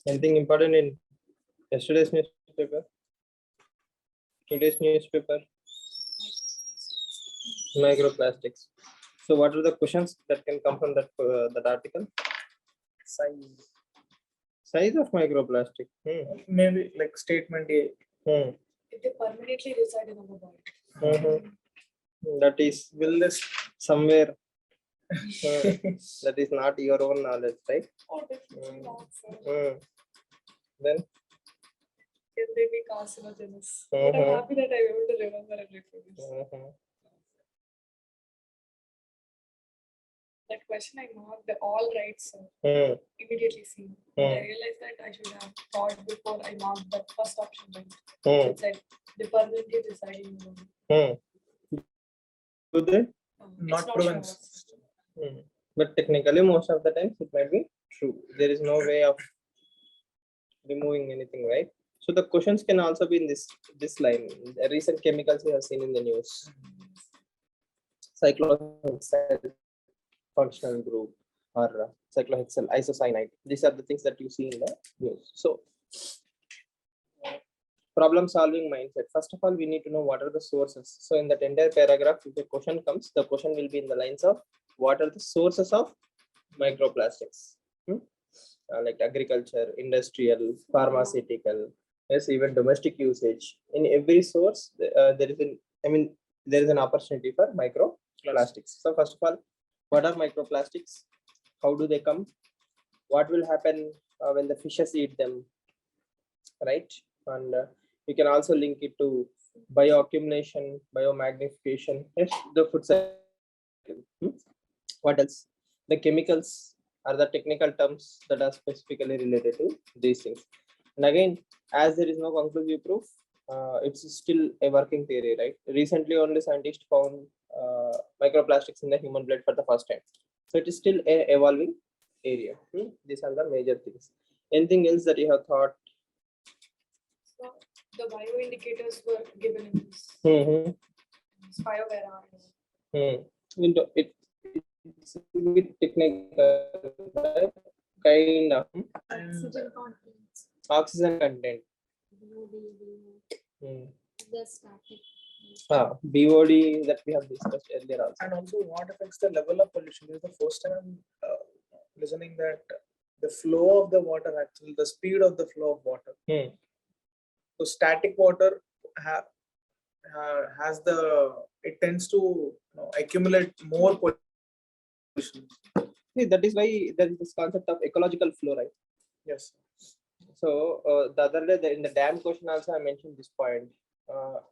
Anything important in yesterday's newspaper? Today's newspaper? Microplastics. So what are the questions that can come from that article? Size. Size of microplastic. Maybe like statement A. If they permanently reside in our body. That is, will this somewhere that is not your own knowledge, right? Oh, definitely not, sir. Then Can they be carcinogenous? But I'm happy that I'm able to remember and reproduce. That question I marked all right, sir. Immediately seen. I realized that I should have thought before I marked the first option right. It said they permanently reside in the body. Do they? Not proven. But technically, most of the times it might be true. There is no way of removing anything, right? So the questions can also be in this line. The recent chemicals we have seen in the news. Cyclohexyl functional group or cyclohexyl isocyanide. These are the things that you see in the news. So problem solving mindset. First of all, we need to know what are the sources. So in that entire paragraph, if the question comes, the question will be in the lines of what are the sources of microplastics? Like agriculture, industrial, pharmaceutical, yes, even domestic usage. In every source, there is an opportunity for microplastics. So first of all, what are microplastics? How do they come? What will happen when the fishes eat them? Right? And you can also link it to bioaccumulation, biomagnification, yes, the food cycle. What else? The chemicals are the technical terms that are specifically related to these things. And again, as there is no conclusive proof, it's still a working theory, right? Recently, only scientists found microplastics in the human blood for the first time. So it is still a evolving area. These are the major things. Anything else that you have thought? So the bio indicators were given in this. Bio It's a bit technical, right? Kind of Oxygen content. oxygen content. The static. BOD that we have discussed earlier also. And also, what affects the level of pollution? This is the first time I'm listening that the flow of the water, actually, the speed of the flow of water. So static water has it tends to accumulate more pollution. See, that is why there is this concept of ecological flow, right? Yes. So the other day in the dam question also I mentioned this point.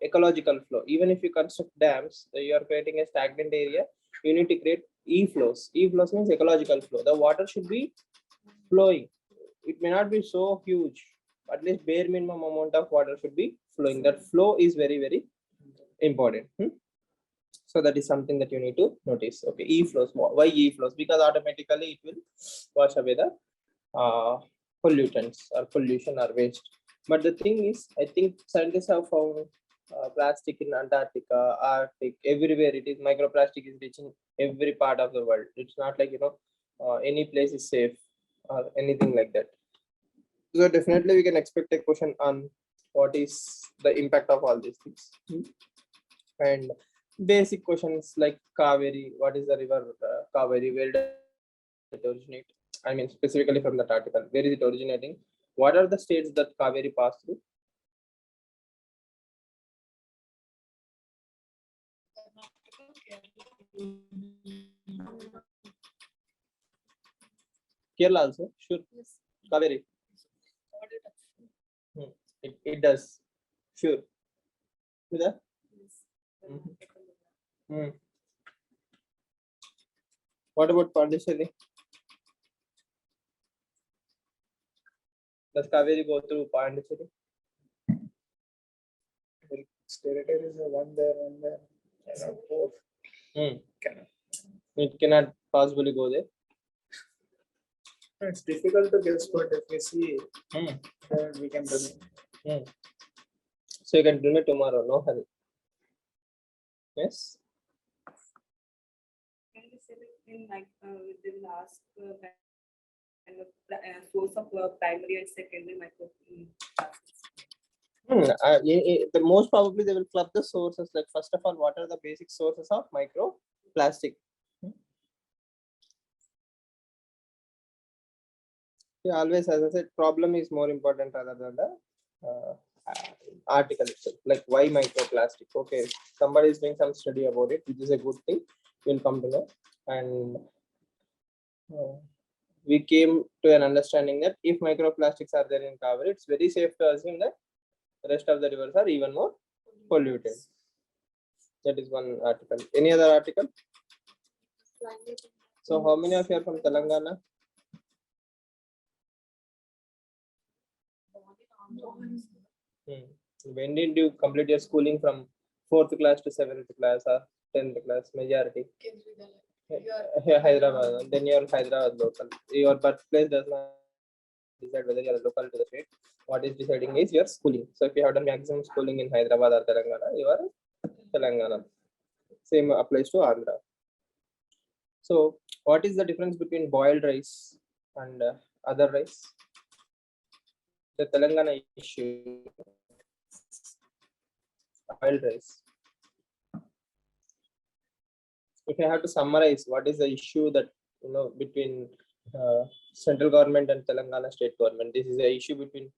Ecological flow. Even if you construct dams, you are creating a stagnant area. You need to create e-flows. E-flows means ecological flow. The water should be flowing. It may not be so huge. At least bare minimum amount of water should be flowing. That flow is very, very important. So that is something that you need to notice. Okay, e-flows. Why e-flows? Because automatically it will wash away the pollutants or pollution or waste. But the thing is, I think scientists have found plastic in Antarctica, Arctic, everywhere it is. Microplastic is reaching every part of the world. It's not like any place is safe or anything like that. So definitely we can expect a question on what is the impact of all these things. And basic questions like Kaveri, what is the river Kaveri, where does it originate? I mean, specifically from that article, where is it originating? What are the states that Kaveri passed through? Kerala also, sure. Yes. Kaveri. It does, sure. Yes. What about Pondicherry? Does Kaveri go through Pondicherry? Territory is one there. Both. It cannot possibly go there. It's difficult to guess, but if we see, we can do it. So you can do it tomorrow, no hurry. Yes. Can you say in like within last and the source of primary and secondary microplastics. The most probably they will club the sources. Like first of all, what are the basic sources of microplastic? Yeah, always, as I said, problem is more important rather than the article itself. Like why microplastic? Okay, somebody is doing some study about it, which is a good thing. We'll come to know. And we came to an understanding that if microplastics are there in Kaveri, it's very safe to assume that the rest of the rivers are even more polluted. That is one article. Any other article? So how many of you are from Telangana? When did you complete your schooling from 4th class to 7th class or 10th class? Majority. Here, Hyderabad. Then you are Hyderabad local. Your birthplace does not decide whether you are local to the state. What is deciding is your schooling. So if you have done maximum schooling in Hyderabad or Telangana, you are Telangana. Same applies to Andhra. So what is the difference between boiled rice and other rice? The Telangana issue. Boiled rice. If I have to summarize, what is the issue that between central government and Telangana state government? This is an issue between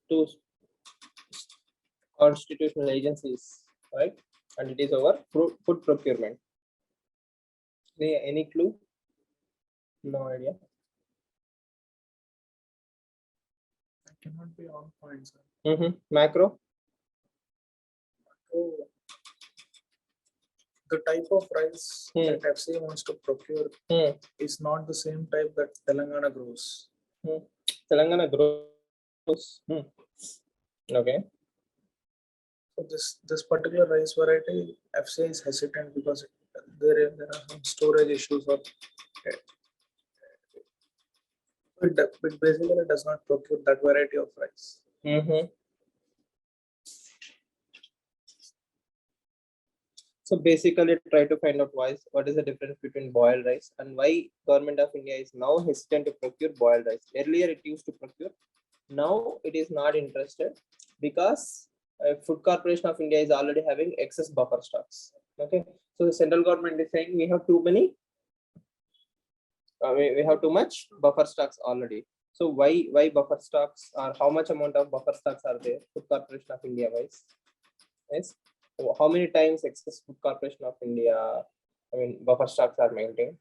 two constitutional agencies, right? And it is over food procurement. Any clue? No idea. I cannot be on point, sir. Macro. So, the type of rice that FCA wants to procure is not the same type that Telangana grows. Telangana grows. Okay. So this particular rice variety, FCA is hesitant because there are some storage issues, or it basically does not procure that variety of rice. So basically try to find out what is the difference between boiled rice and why government of India is now hesitant to procure boiled rice. Earlier it used to procure, now it is not interested because Food Corporation of India is already having excess buffer stocks. Okay, so the central government is saying we have too many, we have too much buffer stocks already. So why buffer stocks, or how much amount of buffer stocks are there? Food Corporation of India wise, yes. How many times excess Food Corporation of India, buffer stocks are maintained?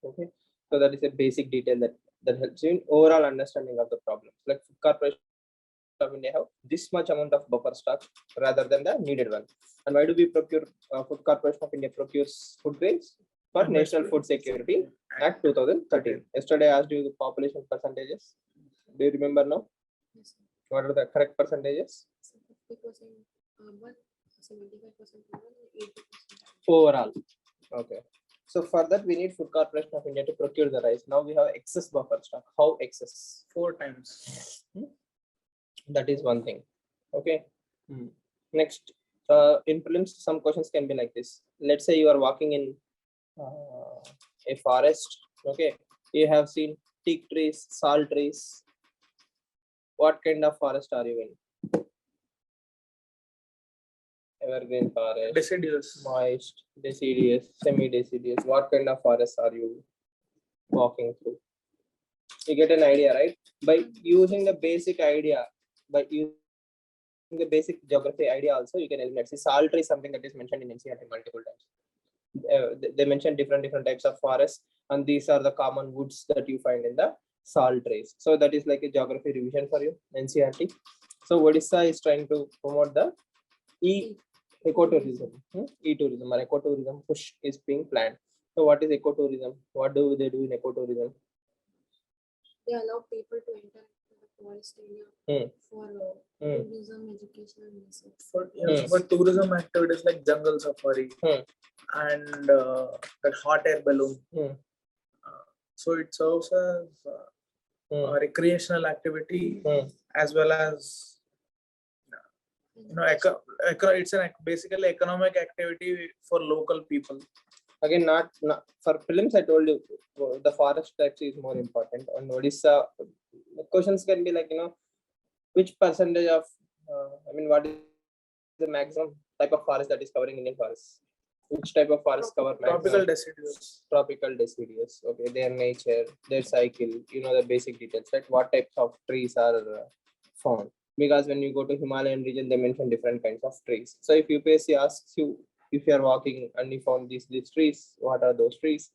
Okay, so that is a basic detail that helps you in overall understanding of the problem. Like Food Corporation of India have this much amount of buffer stock rather than the needed one. And why do we procure? Food Corporation of India procures food grains for National Food Security Act 2013. Yesterday I asked you the population percentages. Do you remember now? Yes, sir. What are the correct percentages? 50% urban, 75% rural, 80% Overall. Okay. So for that we need Food Corporation of India to procure the rice. Now we have excess buffer stock. How excess? 4 times. That is one thing. Okay. Next, in prelims, some questions can be like this. Let's say you are walking in a forest. Okay, you have seen teak trees, salt trees. What kind of forest are you in? Evergreen forest, Deciduous. moist, deciduous, semi-deciduous. What kind of forest are you walking through? You get an idea, right? By using the basic idea, by using the basic geography idea also, you can eliminate. See, salt tree is something that is mentioned in NCERT multiple times. They mention different types of forests, and these are the common woods that you find in the salt trees. So that is like a geography revision for you, NCERT. So Odisha is trying to promote the ecotourism, e-tourism or ecotourism push is being planned. So what is ecotourism? What do they do in ecotourism? They allow people to enter the forest area for tourism, education, and research. For tourism activities like jungle safari and that hot air balloon. So it serves as a recreational activity as well as it's basically economic activity for local people. Again, not for prelims. I told you the forest types is more important. And Odisha questions can be like, which percentage of what is the maximum type of forest that is covering Indian forests? Which type of forest cover Tropical maximum? deciduous. Tropical deciduous. Okay, their nature, their cycle, the basic details, right? What types of trees are found? Because when you go to Himalayan region, they mention different kinds of trees. So if UPSC asks you, if you are walking and you found these trees, what are those trees?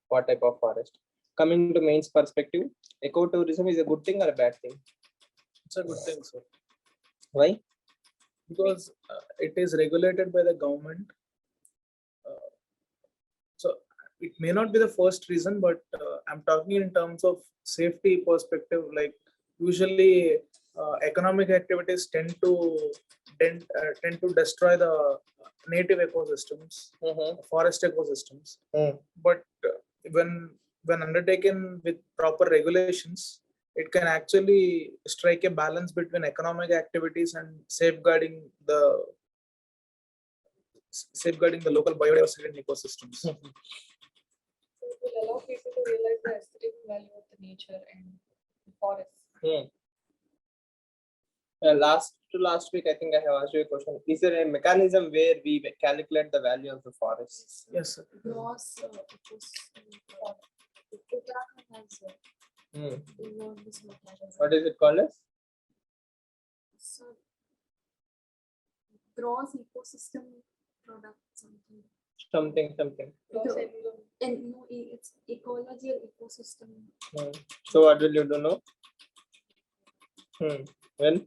What type of forest? Coming to mains perspective, ecotourism is a good thing or a bad thing? It's a good thing, sir. Why? Because it is regulated by the government. So it may not be the first reason, but I'm talking in terms of safety perspective. Like usually, economic activities tend to destroy the native ecosystems, forest ecosystems. But when undertaken with proper regulations, it can actually strike a balance between economic activities and safeguarding the local biodiversity and ecosystems. So it will allow people to realize the aesthetic value of the nature and the forest. Last week, I think I have asked you a question. Is there a mechanism where we calculate the value of the forests? Yes, sir. Gross Uttarakhand has developed this mechanism. What is it called as? So, gross ecosystem product something. Something. Loss The- environment. And no, it's ecology or ecosystem. So what will you do now? Well,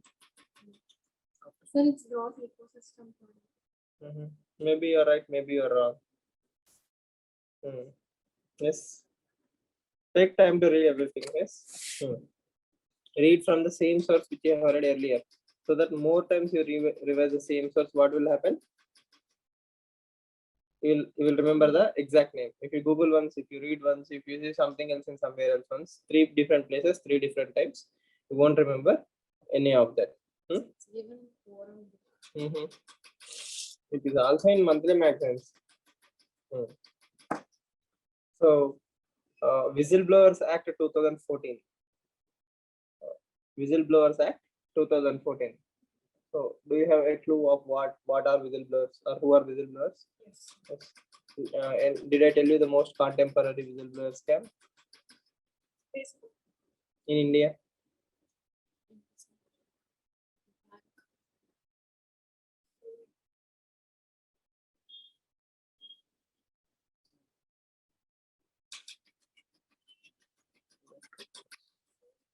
Sir, it's gross ecosystem product. maybe you're right, maybe you're wrong. Yes. Take time to read everything. Yes. Read from the same source which you have read earlier, so that more times you revise the same source. What will happen? You will remember the exact name. If you Google once, if you read once, if you see something else in somewhere else once, 3 different places, 3 different times, you won't remember any of that. It's given in forum. It is also in monthly magazines. So, Whistleblowers Act 2014. Whistleblowers Act 2014. So, do you have a clue of what are whistleblowers or who are whistleblowers? Yes. And did I tell you the most contemporary whistleblower scam in India?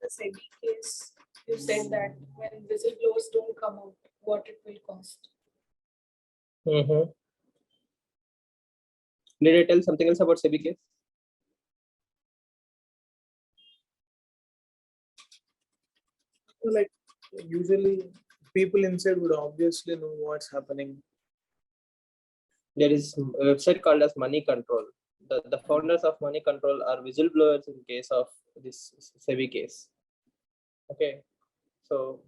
The SEBI case, you said that when whistleblowers don't come out, what it will cost. Did I tell something else about SEBI case? Like usually, people inside would obviously know what's happening. There is a website called as Money Control. The founders of Money Control are whistleblowers in case of this SEBI case. Okay, so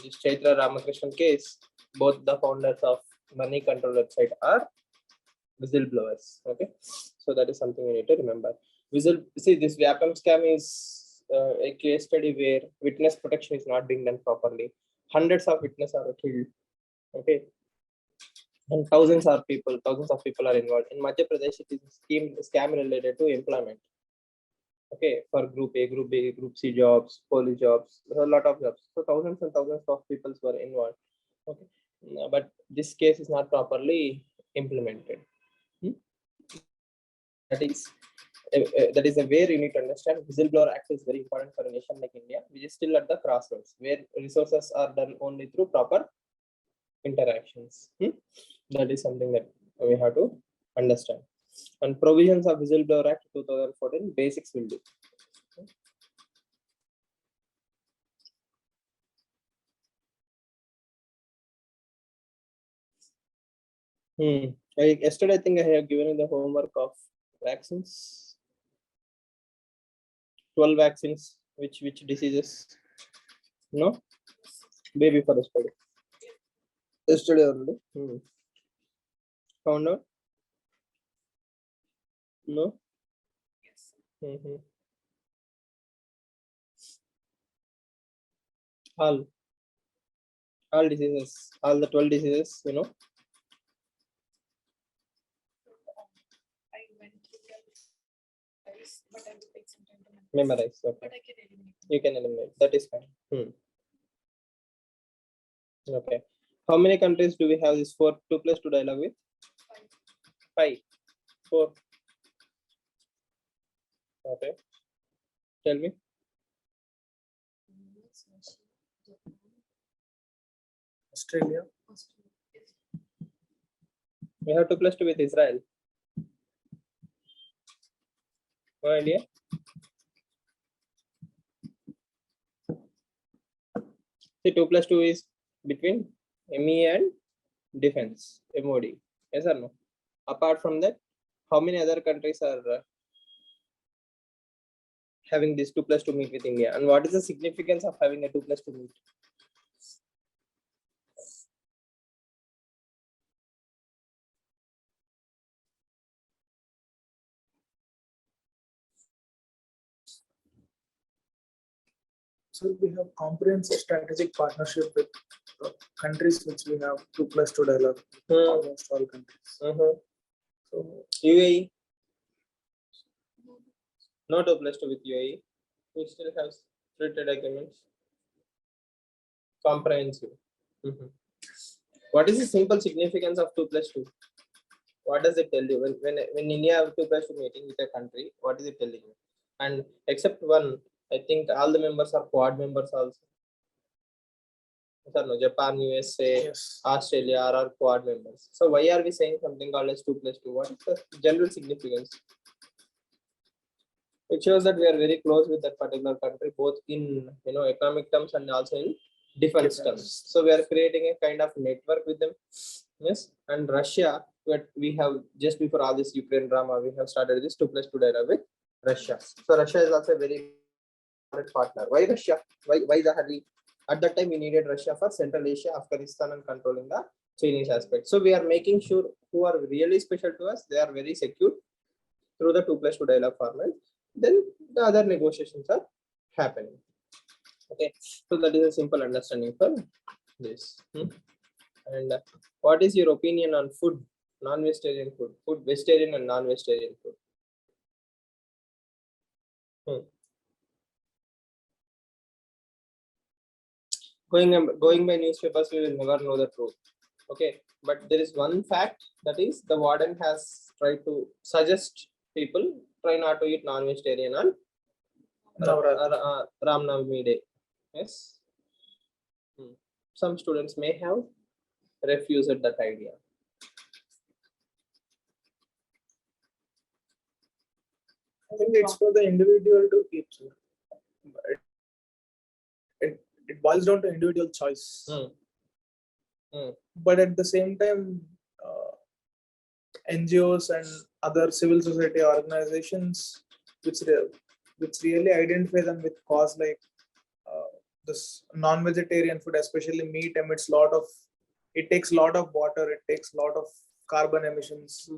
this Chaitra Ramakrishnan case, both the founders of Money Control website are whistleblowers. Okay, so that is something you need to remember. See, this Vyapam scam is a case study where witness protection is not being done properly. Hundreds of witnesses are killed. Okay, and thousands of people are involved. In Madhya Pradesh, it is a scam related to employment. Okay, for group A, group B, group C jobs, police jobs, a lot of jobs. So thousands and thousands of people were involved. Okay, but this case is not properly implemented. That is a way you need to understand. Whistleblower Act is very important for a nation like India, which is still at the crossroads, where resources are done only through proper interactions. That is something that we have to understand. And provisions of Whistleblower Act 2014, basics will do. Yesterday, I think I have given you the homework of vaccines. 12 vaccines. Which diseases? No? Baby for the study. Yesterday only. Found out? No. Yes. All diseases, all the 12 diseases, you know. I went through that twice, but I will take some time to Memorize. Okay. But I can eliminate. You can eliminate. That is fine. Okay. How many countries do we have this 2+2 dialogue with? 5. 4. Okay. Tell me. US, Russia, Japan, Australia. Australia. We have 2+2 with Israel. No idea. See, 2+2 is between ME and defense, MOD. Yes or no? Apart from that, how many other countries are having this 2+2 meet with India? And what is the significance of having a 2+2 meet? So we have comprehensive strategic partnership with countries which we have 2+2 dialogue. Almost all countries. So UAE. No 2+2 with UAE. We still have free trade agreements. Comprehensive. What is the simple significance of 2+2? What does it tell you? When India have 2+2 meeting with a country, what is it telling you? And except one, I think all the members are quad members also. No, Japan, USA, yes. Australia are quad members. So why are we saying something called as 2+2? What is the general significance? It shows that we are very close with that particular country, both in economic terms and also in defense terms. So we are creating a kind of network with them. Yes, and Russia, we have just before all this Ukraine drama, we have started this 2+2 dialogue with Russia. So Russia is also a very important partner. Why Russia? Why the hurry? At that time, we needed Russia for Central Asia, Afghanistan, and controlling the Chinese aspect. So we are making sure who are really special to us, they are very secure through the 2+2 dialogue format. Then the other negotiations are happening. Okay, so that is a simple understanding for this. And what is your opinion on food, non-vegetarian food, vegetarian and non-vegetarian food? Going by newspapers, we will never know the truth. Okay, but there is one fact, that is the warden has tried to suggest people try not to eat non-vegetarian on Ram Navami day. Yes. Some students may have refused that idea. I think it's for the individual to keep. It boils down to individual choice. But at the same time, NGOs and other civil society organizations which really identify them with cause like this non-vegetarian food, especially meat, it takes a lot of water, it takes a lot of carbon emissions.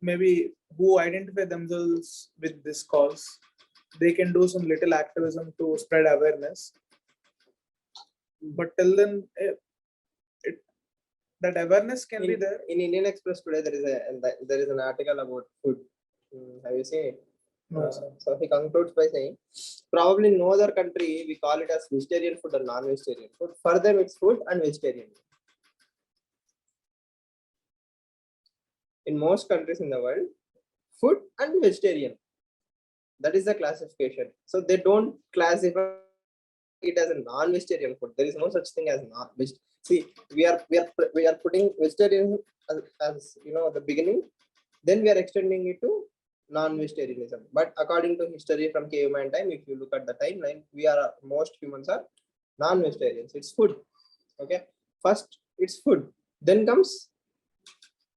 Maybe who identify themselves with this cause, they can do some little activism to spread awareness. But till then, that awareness can be there. In Indian Express today, there is an article about food. Have you seen it? No, so he concludes by saying, probably no other country we call it as vegetarian food or non-vegetarian food. For them, it's food and vegetarian. In most countries in the world, food and vegetarian. That is the classification. So they don't classify it as a non-vegetarian food. There is no such thing as non-vegetarian. See, we are putting vegetarian as the beginning. Then we are extending it to non-vegetarianism. But according to history from caveman time, if you look at the timeline, most humans are non-vegetarians. It's food. Okay. First, it's food. Then comes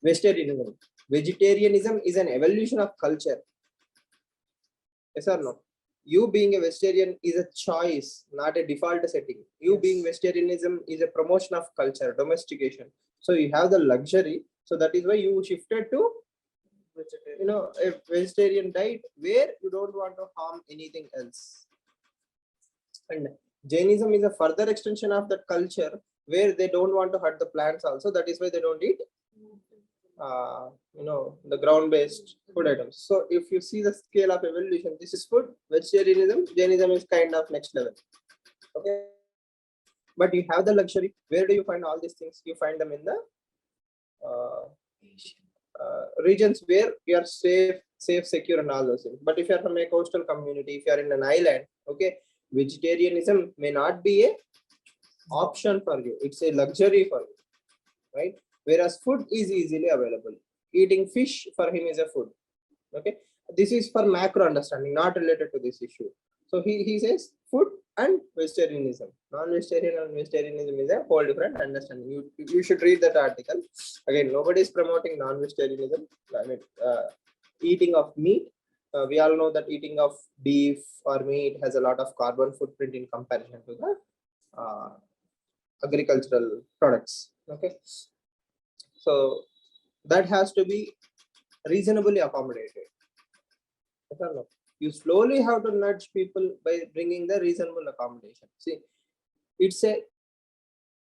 vegetarianism. Vegetarianism is an evolution of culture. Yes or no? You being a vegetarian is a choice, not a default setting. You being vegetarianism is a promotion of culture, domestication. So you have the luxury. So that is why you shifted to vegetarian. A vegetarian diet where you don't want to harm anything else. And Jainism is a further extension of that culture where they don't want to hurt the plants also. That is why they don't eat the ground-based food items. So if you see the scale of evolution, this is food, vegetarianism, Jainism is kind of next level. Okay, but you have the luxury. Where do you find all these things? You find them in the regions where you are safe, secure, and all those things. But if you are from a coastal community, if you are in an island, okay, vegetarianism may not be a option for you. It's a luxury for you, right? Whereas food is easily available. Eating fish for him is a food. Okay, this is for macro understanding, not related to this issue. So he says food and vegetarianism. Non-vegetarian and vegetarianism is a whole different understanding. You should read that article. Again, nobody is promoting non-vegetarianism. I mean, eating of meat. We all know that eating of beef or meat has a lot of carbon footprint in comparison to the agricultural products. Okay, so that has to be reasonably accommodated. You slowly have to nudge people by bringing the reasonable accommodation. See, it's a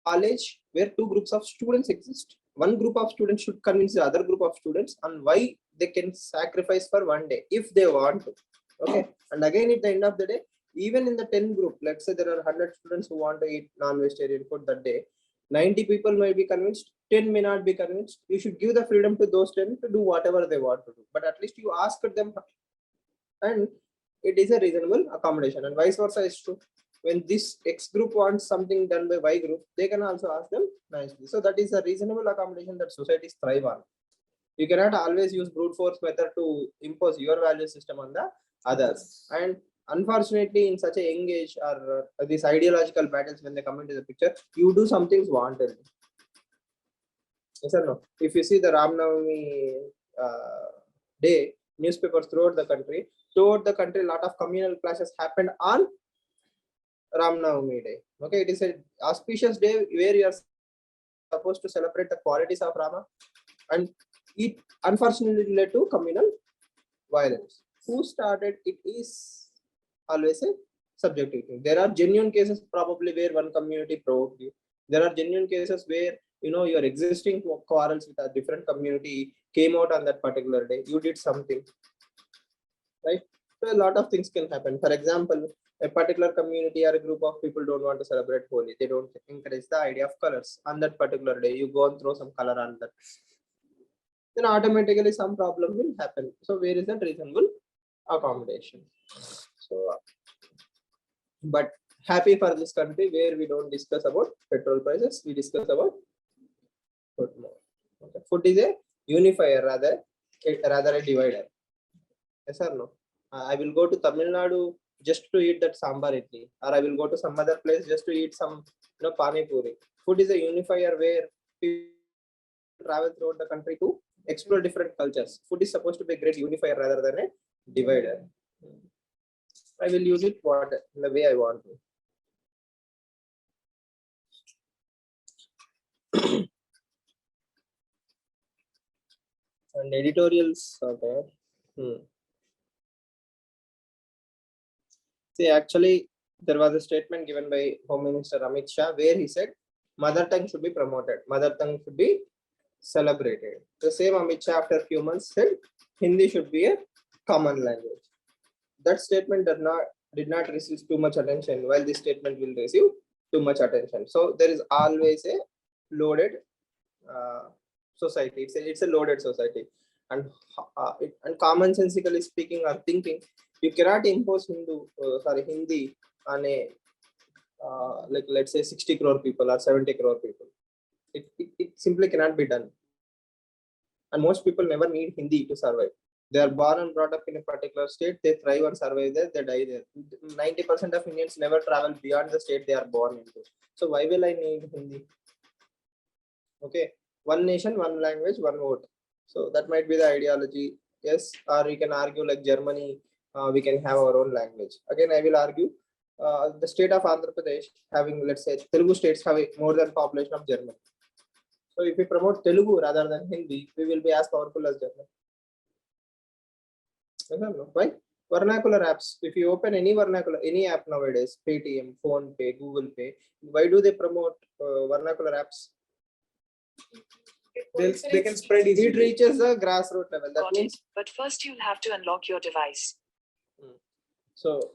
college where two groups of students exist. One group of students should convince the other group of students on why they can sacrifice for one day if they want to. Okay, and again at the end of the day, even in the 10 group, let's say there are 100 students who want to eat non-vegetarian food that day, 90 people may be convinced, 10 may not be convinced. You should give the freedom to those 10 to do whatever they want to do, but at least you ask them, and it is a reasonable accommodation, and vice versa is true. When this X group wants something done by Y group, they can also ask them nicely. So that is a reasonable accommodation that societies thrive on. You cannot always use brute force method to impose your value system on the others. And unfortunately, in such a young age, or these ideological battles, when they come into the picture, you do some things wanted. Yes or no? If you see the Ram Navami day, newspapers throughout the country, a lot of communal clashes happened on Ram Navami day. Okay, it is an auspicious day where you are supposed to celebrate the qualities of Rama, and it unfortunately led to communal violence. Who started it is always a subjective thing. There are genuine cases probably where one community provoked you. There are genuine cases where your existing quarrels with a different community came out on that particular day. You did something, right? So a lot of things can happen. For example, a particular community or a group of people don't want to celebrate Holi. They don't encourage the idea of colors on that particular day. You go and throw some color on that, then automatically some problem will happen. So where is that reasonable accommodation? So, but happy for this country where we don't discuss about petrol prices, we discuss about food more. Okay. Food is a unifier rather a divider. Yes or no? I will go to Tamil Nadu just to eat that sambar idli, or I will go to some other place just to eat some pani puri. Food is a unifier where people travel throughout the country to explore different cultures. Food is supposed to be a great unifier rather than a divider. I will use it in the way I want to. And editorials are there. See, actually, there was a statement given by Home Minister Amit Shah where he said mother tongue should be promoted, mother tongue should be celebrated. The same Amit Shah after a few months said Hindi should be a common language. That statement did not receive too much attention, while this statement will receive too much attention. So there is always a loaded society. It's a loaded society, and commonsensically speaking or thinking, you cannot impose Hindi on a like let's say 60 crore people or 70 crore people. It simply cannot be done. And most people never need Hindi to survive. They are born and brought up in a particular state. They thrive and survive there. They die there. 90% of Indians never travel beyond the state they are born into. So why will I need Hindi? Okay, one nation, one language, one vote. So that might be the ideology. Yes, or we can argue like Germany, we can have our own language. Again, I will argue the state of Andhra Pradesh having, let's say, Telugu states have more than population of Germany. So if we promote Telugu rather than Hindi, we will be as powerful as Germany. Yes or no? Why? Vernacular apps. If you open any vernacular, any app nowadays, Paytm, Phone Pay, Google Pay, why do they promote vernacular apps? They can spread It easily. reaches the grassroots level. That Got means it. But first you'll have to unlock your device. so.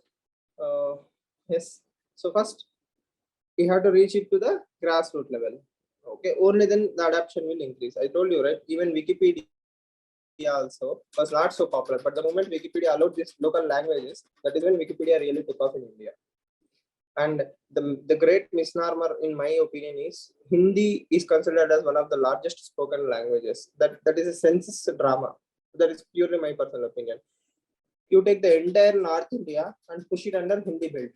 Yes. So first, you have to reach it to the grassroots level. Okay. Only then the adoption will increase. I told you, right? Even Wikipedia also was not so popular, but the moment Wikipedia allowed these local languages, that is when Wikipedia really took off in India. And the great misnomer, in my opinion, is Hindi is considered as one of the largest spoken languages. That is a census drama. That is purely my personal opinion. You take the entire North India and push it under Hindi belt.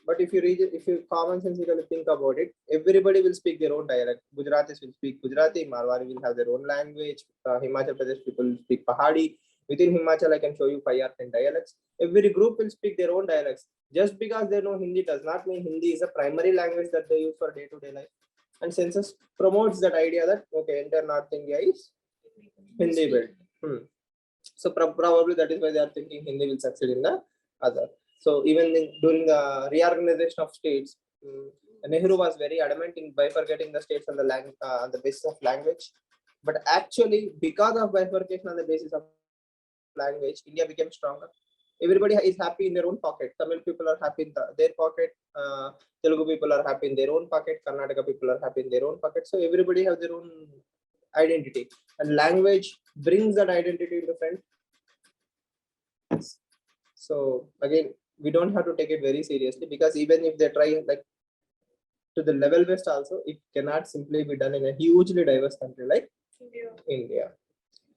But if you common sensically think about it, everybody will speak their own dialect. Gujaratis will speak Gujarati, Marwari will have their own language, Himachal Pradesh people will speak Pahadi. Within Himachal, I can show you 5 or 10 dialects. Every group will speak their own dialects. Just because they know Hindi does not mean Hindi is a primary language that they use for day-to-day life. And census promotes that idea that, okay, entire North India is Hindi belt. So probably that is why they are thinking Hindi will succeed in the other. So even during the reorganization of states, Nehru was very adamant in bifurcating the states on the basis of language. But actually, because of bifurcation on the basis of language, India became stronger. Everybody is happy in their own pocket. Tamil people are happy in their pocket. Telugu people are happy in their own pocket. Karnataka people are happy in their own pocket. So everybody has their own identity, and language brings that identity into front. So again, we don't have to take it very seriously, because even if they try like to the level best also, it cannot simply be done in a hugely diverse country like India.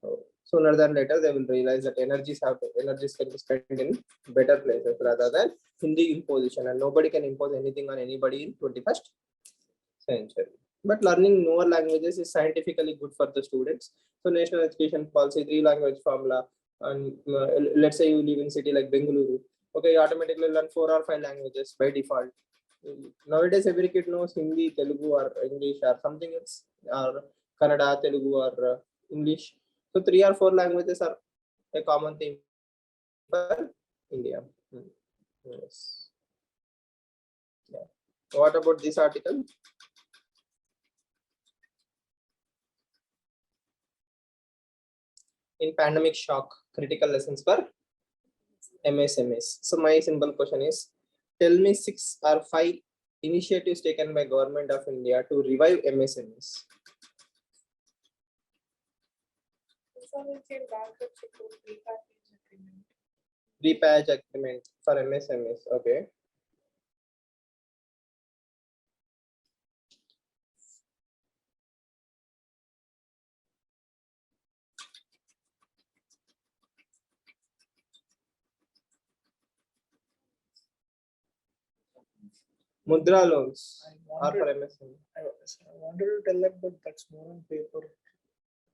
So sooner than later, they will realize that energies can be spent in better places rather than Hindi imposition, and nobody can impose anything on anybody in 21st century. But learning newer languages is scientifically good for the students. So national education policy, 3-language formula, and let's say you live in city like Bengaluru, okay, you automatically learn 4 or 5 languages by default. Nowadays, every kid knows Hindi, Telugu, or English, or something else, or Kannada, Telugu, or English. So 3 or 4 languages are a common thing for India. Yes. Yeah. What about this article? In pandemic shock, critical lessons for MSMEs. So my simple question is, tell me 6 or 5 initiatives taken by Government of India to revive MSMEs. Repatch agreement for MSMEs. Okay. Mudra loans are for MSME. I wanted to tell that, but that's more on paper.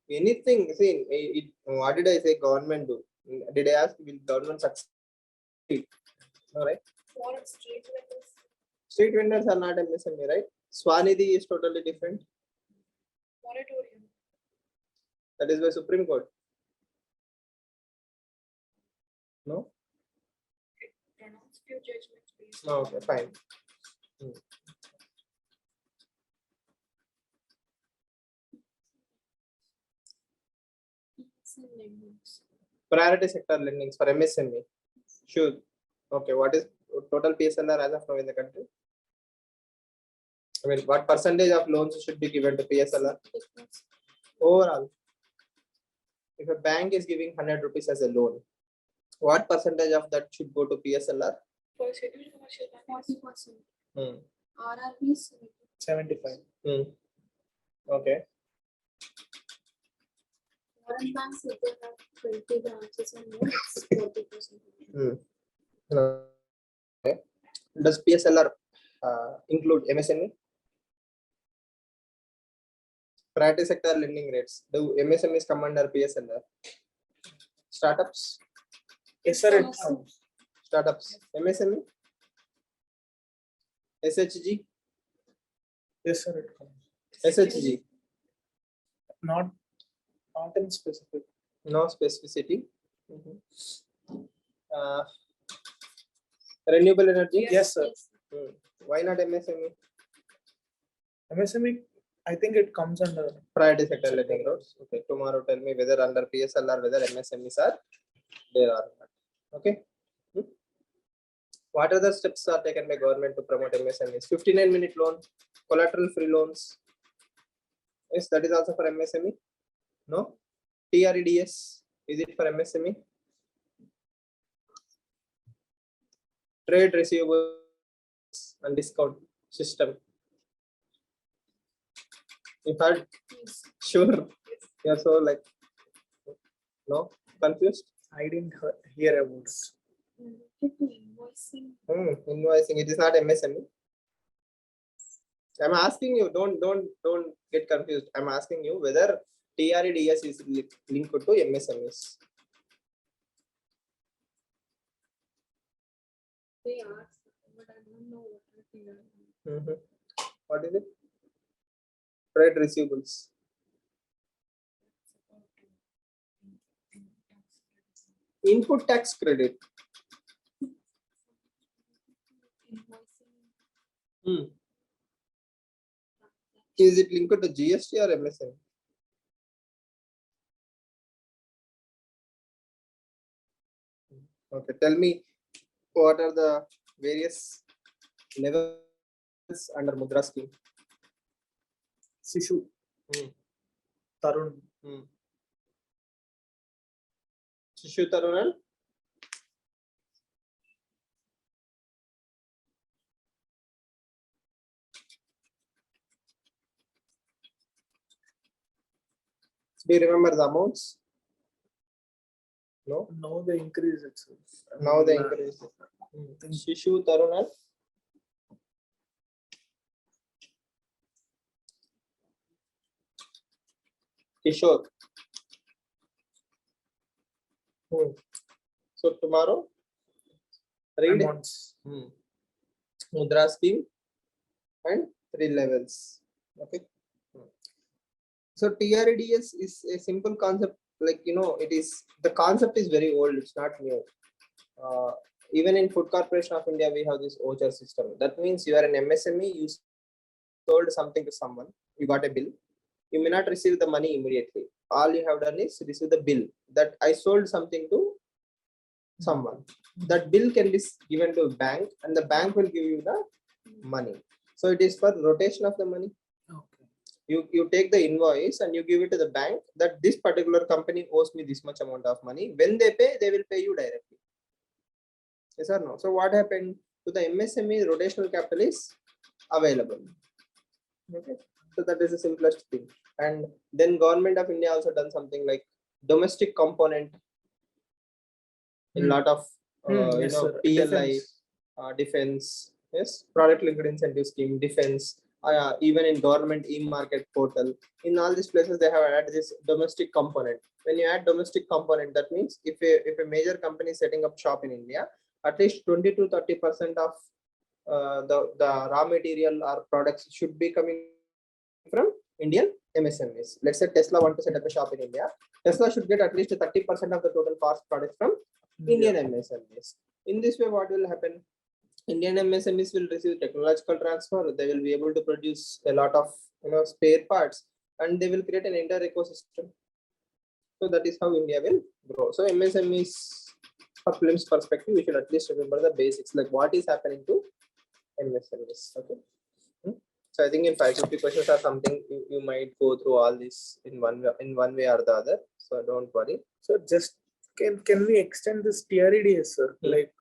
Anything, see, what did I say government do? Did I ask, will government succeed? All right. Street vendors are not MSME, right? Swanidhi is totally different. Moratorium. That is by Supreme Court. No? Pronounce few judgments based No, okay, fine. Priority sector lendings for MSME. Sure. Okay, what is total PSLR as of now in the country? I mean, what percentage of loans should be given to PSLR? Overall, if a bank is giving 100 rupees as a loan, what percentage of that should go to PSLR? for scheduled commercial banks. 40%. RRBs 75. Okay. foreign banks, if they have 20 branches and more, it's 40%. Okay. Does PSLR include MSME? Priority sector lending rates. Do MSMEs come under PSLR? Startups? Yes, sir. It comes. Startups. MSME? SHG? Yes, sir. It comes. SHG? Not in specific. No specificity. Renewable energy? Yes, sir. Why not MSME? MSME, I think it comes under Priority sector lending roads. Okay, tomorrow tell me whether under PSL or whether MSMEs are there or not. Okay. What are the steps are taken by government to promote MSMEs? 59-minute loan, collateral free loans. Yes, that is also for MSME. No. TREDS, is it for MSME? Trade receivables and discount system. You heard? Sure. You're so like, no, confused? I didn't hear about it. Invoicing. Invoicing, it is not MSME. I'm asking you, don't get confused. I'm asking you whether TREDS is linked to MSMEs. They ask, but I don't know what they are. What is it? Trade receivables. Input tax credit. Invoicing. Is it linked to GST or MSME? Okay, tell me what are the various levels under Mudra scheme? Sishu. Tarun. Shishu Tarun. Do you remember the amounts? No. Now they increase it. Now they increase. Shishu Tarun. Kishore. So tomorrow, read Amounts. Mudra scheme and 3 levels. Okay. So TREDS is a simple concept. Like, it is, the concept is very old. It's not new. Even in Food Corporation of India, we have this voucher system. That means you are an MSME, you sold something to someone, you got a bill. You may not receive the money immediately. All you have done is receive the bill that I sold something to someone. That bill can be given to a bank and the bank will give you the money. So it is for rotation of the money. Okay. You take the invoice and you give it to the bank that this particular company owes me this much amount of money. When they pay, they will pay you directly. Yes or no? So what happened to the MSME? Rotational capital is available. Okay. So that is the simplest thing. And then Government of India also done something like domestic component in lot of Yes, sir. PLI, defense, yes, product linked incentive scheme, defense, even in government e-market portal. In all these places, they have added this domestic component. When you add domestic component, that means if a major company is setting up shop in India, at least 20 to 30% of the raw material or products should be coming from Indian MSMEs. Let's say Tesla want to set up a shop in India. Tesla should get at least 30% of the total cost products from Indian MSMEs. In this way, what will happen? Indian MSMEs will receive technological transfer. They will be able to produce a lot of spare parts, and they will create an entire ecosystem. So that is how India will grow. So MSMEs, for film's perspective, we should at least remember the basics, like what is happening to MSMEs. Okay. So I think in 550 questions or something, you might go through all this in one way or the other. So don't worry. So just can we extend this TREDS, sir? Like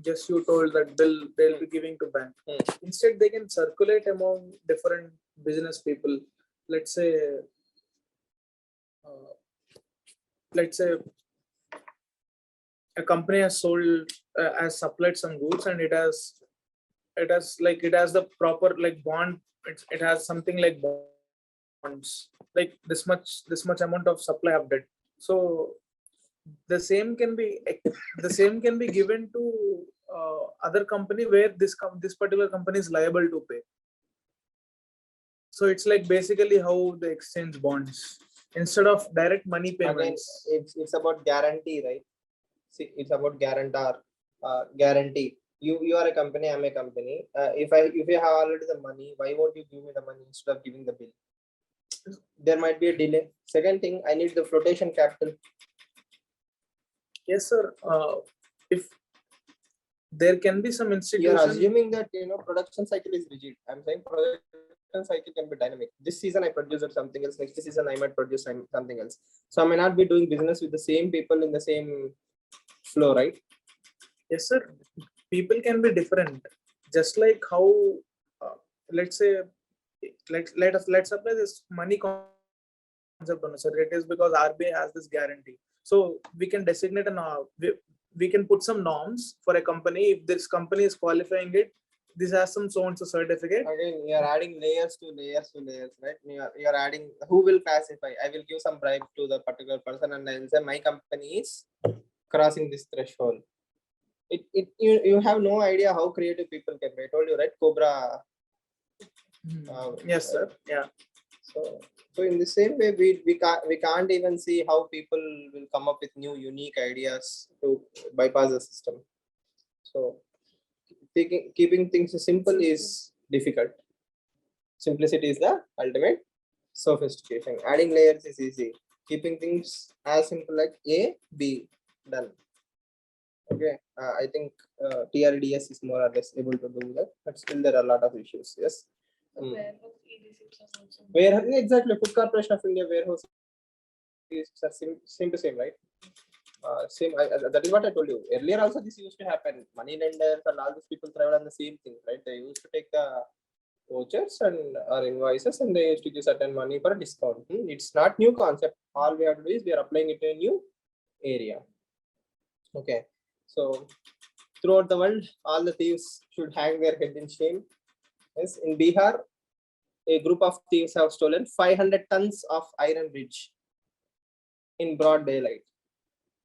just you told that bill they'll be giving to bank. Instead, they can circulate among different business people. Let's say a company has sold has supplied some goods and it has the proper like bond. It has something like bonds, like this much amount of supply update. So the same can be given to other company where this particular company is liable to pay. So it's like basically how they exchange bonds instead of direct money payments. Again, it's about guarantee, right? See, it's about guarantor, guarantee. You are a company, I'm a company. If you have already the money, why won't you give me the money instead of giving the bill? There might be a delay. Second thing, I need the flotation capital. Yes, sir. If there can be some You're institution. assuming that production cycle is rigid. I'm saying production cycle can be dynamic. This season I produced something else. Next season I might produce something else. So I may not be doing business with the same people in the same flow, right? Yes, sir. People can be different. Just like how, let's say, let's apply this money concept on, sir. It is because RBI has this guarantee. So we can designate we can put some norms for a company. If this company is qualifying it, this has some so and so certificate. Again, you're adding layers to layers to layers, right? You're adding who will classify. I will give some bribe to the particular person, and I'll say my company is crossing this threshold. You have no idea how creative people can be. I told you, right? Cobra. Yes, sir. Yeah. So in the same way, we can't even see how people will come up with new unique ideas to bypass the system. So keeping things simple is difficult. Simplicity is the ultimate sophistication. Adding layers is easy. Keeping things as simple like A, B, done. Okay, I think TRDS is more or less able to do that, but still there are a lot of issues. Yes. Warehouse e-receipts are also. Warehouse, exactly. Food Corporation of India warehouse is same to same, right? Same. That is what I told you earlier. Also, this used to happen. Money lenders and all these people travel on the same thing, right? They used to take the vouchers and or invoices, and they used to give certain money for a discount. It's not new concept. All we have to do is we are applying it to a new area. Okay. So throughout the world, all the thieves should hang their head in shame. Yes, in Bihar, a group of thieves have stolen 500 tons of iron bridge in broad daylight.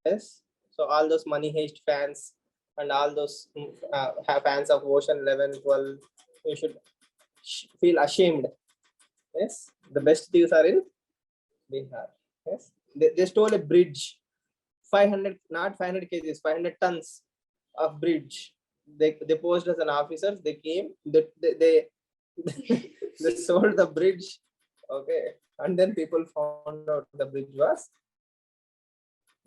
Yes, so all those money heist fans and all those fans of Ocean 11, 12, you should feel ashamed. Yes, the best thieves are in Bihar. Yes, they stole a bridge, 500, not 500 kgs, 500 tons of bridge. They posed as an officers. They came. They sold the bridge. Okay, and then people found out the bridge was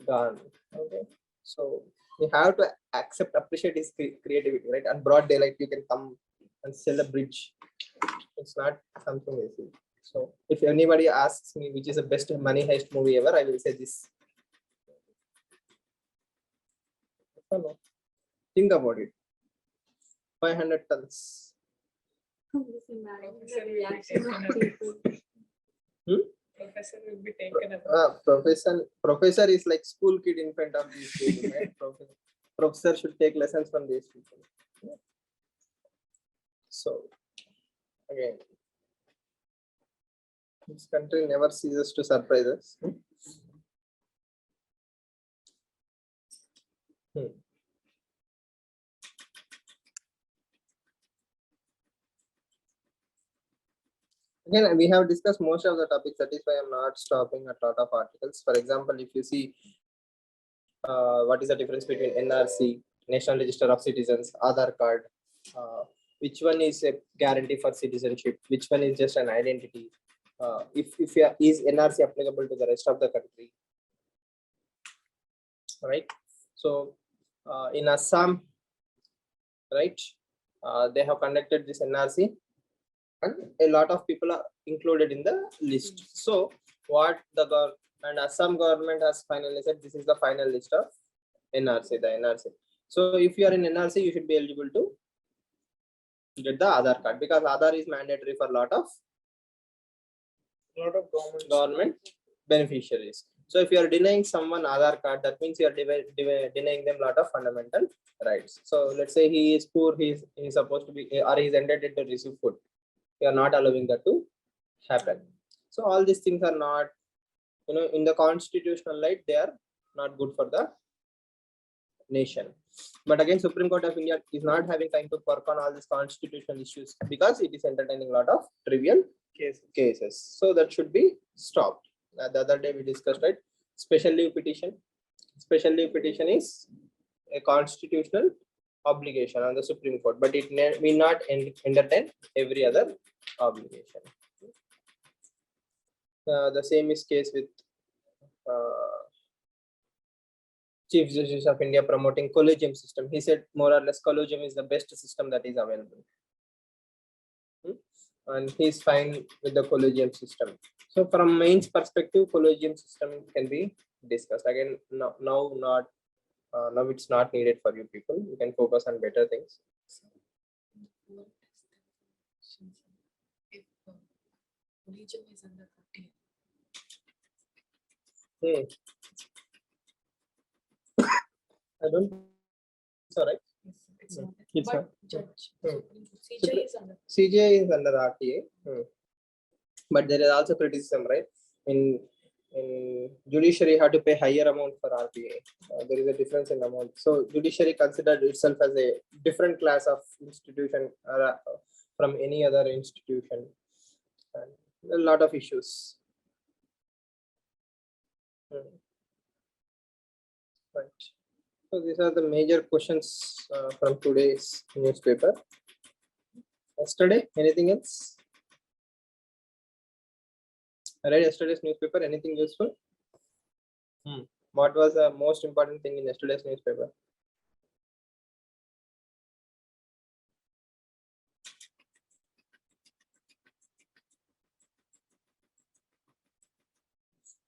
gone. Okay, so you have to appreciate his creativity, right? And broad daylight, you can come and sell a bridge. It's not something easy. So if anybody asks me which is the best money heist movie ever, I will say this. Think about it. 500 tons. Just imagine the reaction of people. Professor will be taken up. Professor is like school kid in front of these people, right? Professor should take lessons from these people. So again, this country never ceases to surprise us. Again, we have discussed most of the topics. That is why I'm not stopping at a lot of articles. For example, if you see what is the difference between NRC, National Register of Citizens, Aadhaar card, which one is a guarantee for citizenship, which one is just an identity, is NRC applicable to the rest of the country, right? So in Assam, right, they have conducted this NRC, and a lot of people are included in the list. So what the Assam government has finally said, this is the final list of NRC, the NRC. So if you are in NRC, you should be eligible to get the Aadhaar card, because Aadhaar is mandatory for a lot of government beneficiaries. So if you are denying someone Aadhaar card, that means you are denying them a lot of fundamental rights. So let's say he is poor, he's supposed to be, or he's entitled to receive food. You are not allowing that to happen. So all these things are not, in the constitutional light, they are not good for the nation. But again, Supreme Court of India is not having time to work on all these constitutional issues because it is entertaining a lot of trivial cases. So that should be stopped. The other day we discussed, right? Special leave petition, special leave petition is a constitutional obligation on the Supreme Court, but it may not entertain every other obligation. The same is case with Chief Justice of India promoting collegium system. He said more or less collegium is the best system that is available. And he's fine with the collegium system. So from mains perspective, collegium system can be discussed. Again, now it's not needed for you people. You can focus on better things. If religion is under 50. I don't. It's all right. It's not. It's But not. judge. Hmm. CJ is under. CJ is under RTA, but there is also criticism, right? In judiciary, you have to pay higher amount for RTA. There is a difference in amount. So judiciary considered itself as a different class of institution from any other institution. And a lot of issues. Right. So these are the major questions from today's newspaper. Yesterday, anything else? I read yesterday's newspaper. Anything useful? What was the most important thing in yesterday's newspaper?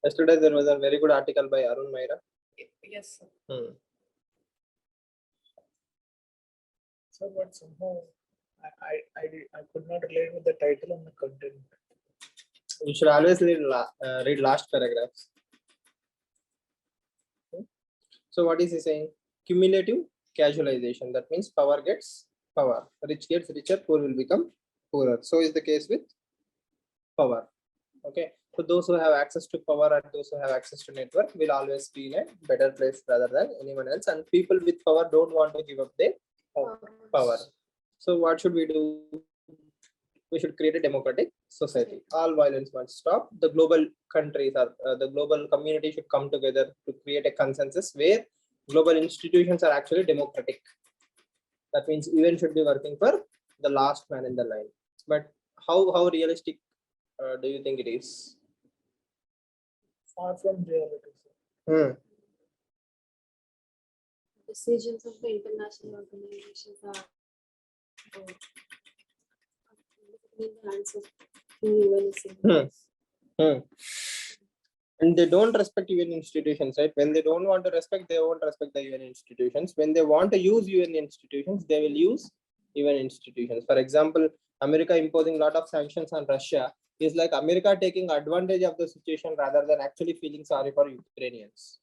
Yesterday there was a very good article by Arun Maira. Yes, sir. So, but somehow I could not relate with the title and the content. You should always read last paragraphs. So what is he saying? Cumulative casualization. That means power gets power. Rich gets richer, poor will become poorer. So is the case with power. Okay. So those who have access to power and those who have access to network will always be in a better place rather than anyone else. And people with power don't want to give up their power. So what should we do? We should create a democratic society. All violence must stop. The global countries or the global community should come together to create a consensus where global institutions are actually democratic. That means UN should be working for the last man in the line. But how realistic do you think it is? Far from reality. Decisions of the international organizations are in the hands of the UN. And they don't respect UN institutions, right? When they don't want to respect, they won't respect the UN institutions. When they want to use UN institutions, they will use UN institutions. For example, America imposing a lot of sanctions on Russia is like America taking advantage of the situation rather than actually feeling sorry for Ukrainians.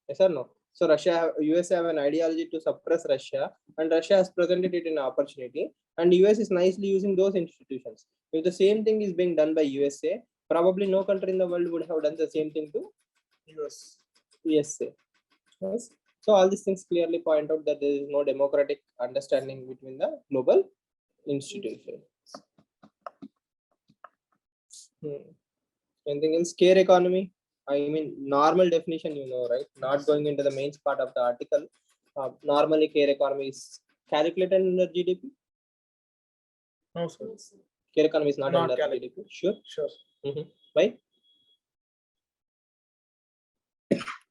Yes or no? So US have an ideology to suppress Russia, and Russia has presented it in an opportunity, and US is nicely using those institutions. If the same thing is being done by USA, probably no country in the world would have done the same thing to USA. Yes. So all these things clearly point out that there is no democratic understanding between the global institutions. Anything else? Care economy. I mean, normal definition, you know, right? Not going into the main part of the article. Normally, care economy is calculated under GDP. No, sir. Care economy is not under calculated. GDP. Sure. Sure. Why?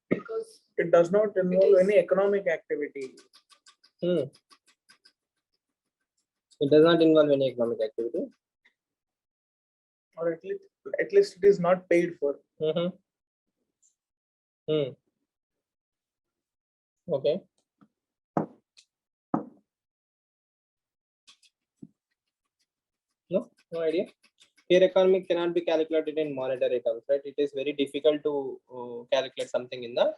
Because It does not involve any economic activity. It does not involve any economic activity. Or at least it is not paid for. Okay. No idea. Care economy cannot be calculated in monetary terms, right? It is very difficult to calculate something in the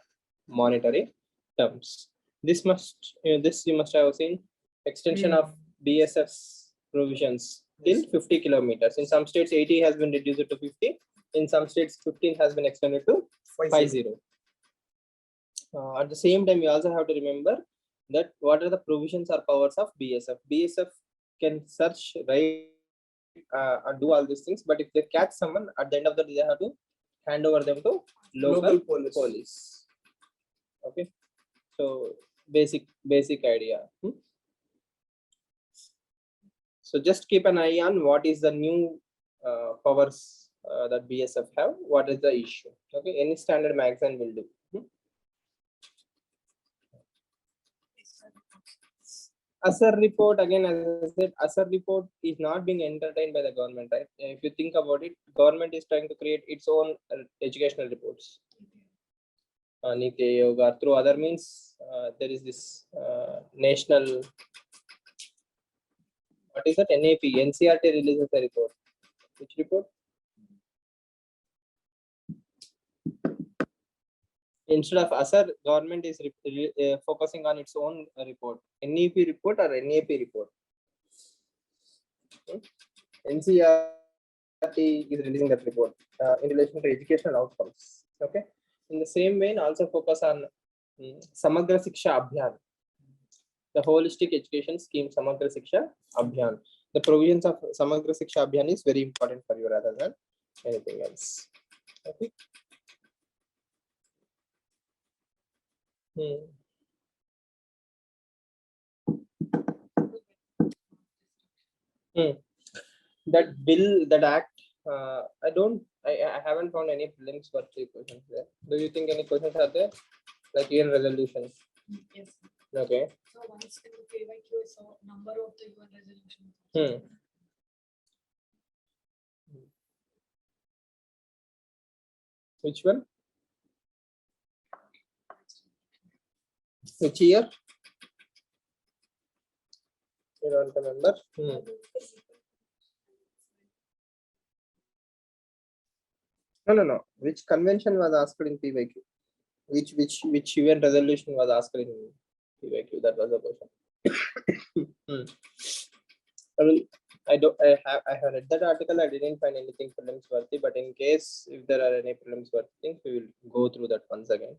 monetary terms. This you must have seen extension of BSF's provisions till 50 kilometers. In some states, 80 has been reduced to 50. In some states, 15 has been extended to 50. At the same time, we also have to remember that what are the provisions or powers of BSF. BSF can search, right, and do all these things, but if they catch someone, at the end of the day, they have to hand over them to local police. Okay, so basic idea. So just keep an eye on what is the new powers that BSF have. What is the issue? Okay, any standard magazine will do. ASER report, again, as I said, ASER report is not being entertained by the government, right? If you think about it, government is trying to create its own educational reports. Niti Aayog, or through other means, there is this national, what is that? NAP, NCRT releases a report. Which report? Instead of ASER, government is focusing on its own report. NEP report or NAP report. NCRT is releasing that report in relation to educational outcomes. Okay. In the same vein, also focus on Samagra Shiksha Abhiyan, the holistic education scheme Samagra Shiksha Abhiyan. The provisions of Samagra Shiksha Abhiyan is very important for you rather than anything else. Okay. That bill, that act, I haven't found any links for 3 questions there. Do you think any questions are there? Like UN resolution? Yes. Okay. So once in the KYQ, I saw number of the UN resolutions. Which one? Which year? You don't remember? No. Which convention was asked in PYQ? Which UN resolution was asked in PYQ? That was the question. I have read that article. I didn't find anything prelims worthy, but in case if there are any prelims worthy things, we will go through that once again.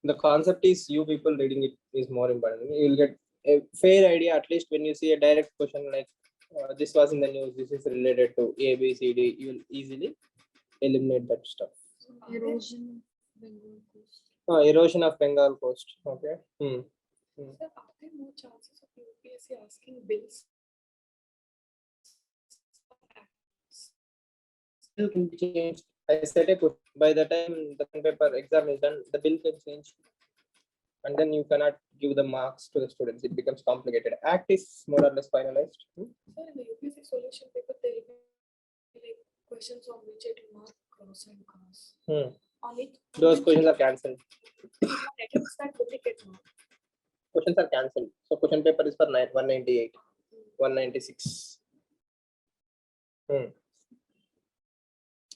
The concept is you people reading it is more important. You will get a fair idea at least when you see a direct question like this was in the news, this is related to A, B, C, D. You will easily eliminate that stuff. Erosion of Bengal coast. Erosion of Bengal coast. Okay. Sir, are there no chances of UPSC asking bills? Bill can be changed. I said a question. By the time the paper exam is done, the bill can change. And then you cannot give the marks to the students. It becomes complicated. Act is more or less finalized. Sir, in the UPSC solution paper, there will be like questions on which it mark cross and cross. On it, Those questions are cancelled. attempts that will get marked. Questions are cancelled. So question paper is for 198, 196.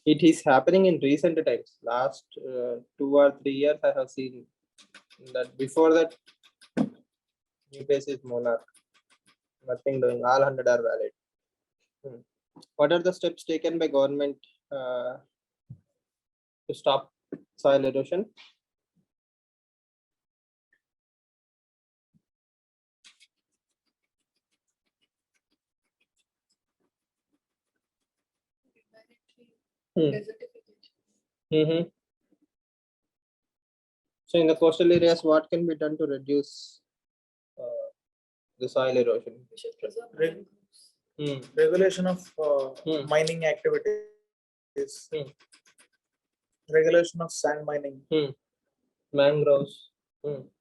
It is happening in recent times. Last 2 or 3 years, I have seen that. Before that, UPSC is monarch. Nothing doing. All 100 are valid. What are the steps taken by government to stop soil erosion? Desertification. So in the coastal areas, what can be done to reduce the soil erosion? We should preserve Reg- mangroves. Regulation of mining activities. Regulation of sand mining. Mangroves.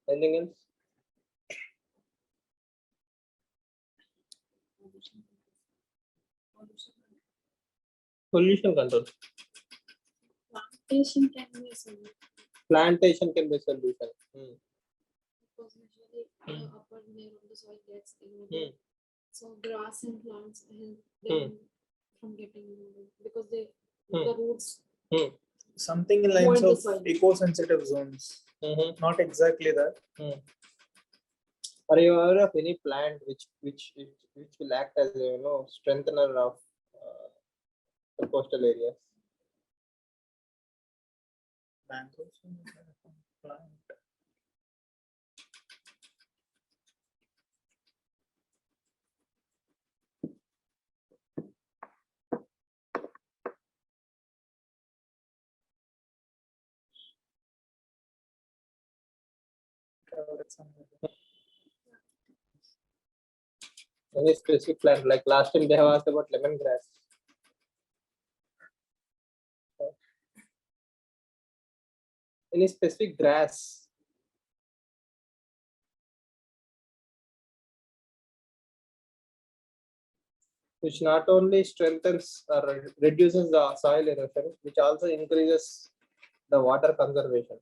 Anything else? Pollution control. Plantation can be a solution. Plantation can be a solution. Because usually the upper layer of the soil gets eroded. So grass and plants help them from getting eroded because they the roots. Something in lines Mold the of soil. eco-sensitive zones. Not exactly that. Are you aware of any plant which will act as a strengthener of the coastal areas? Mangroves. Plant. somewhere. Any specific plant? Like last time they have asked about lemongrass. Any specific grass? Which not only strengthens or reduces the soil erosion, which also increases the water conservation.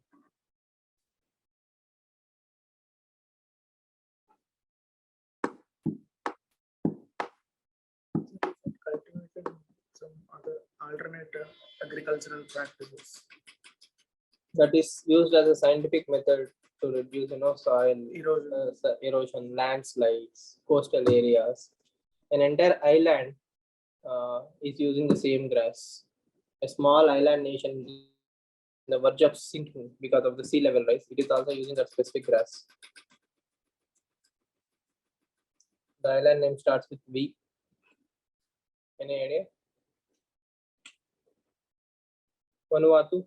Cultivating some other alternate agricultural practices. That is used as a scientific method to reduce, soil Erosion. erosion, landslides, coastal areas. An entire island is using the same grass. A small island nation on the verge of sinking because of the sea level rise, it is also using that specific grass. The island name starts with V. Any idea? Vanuatu.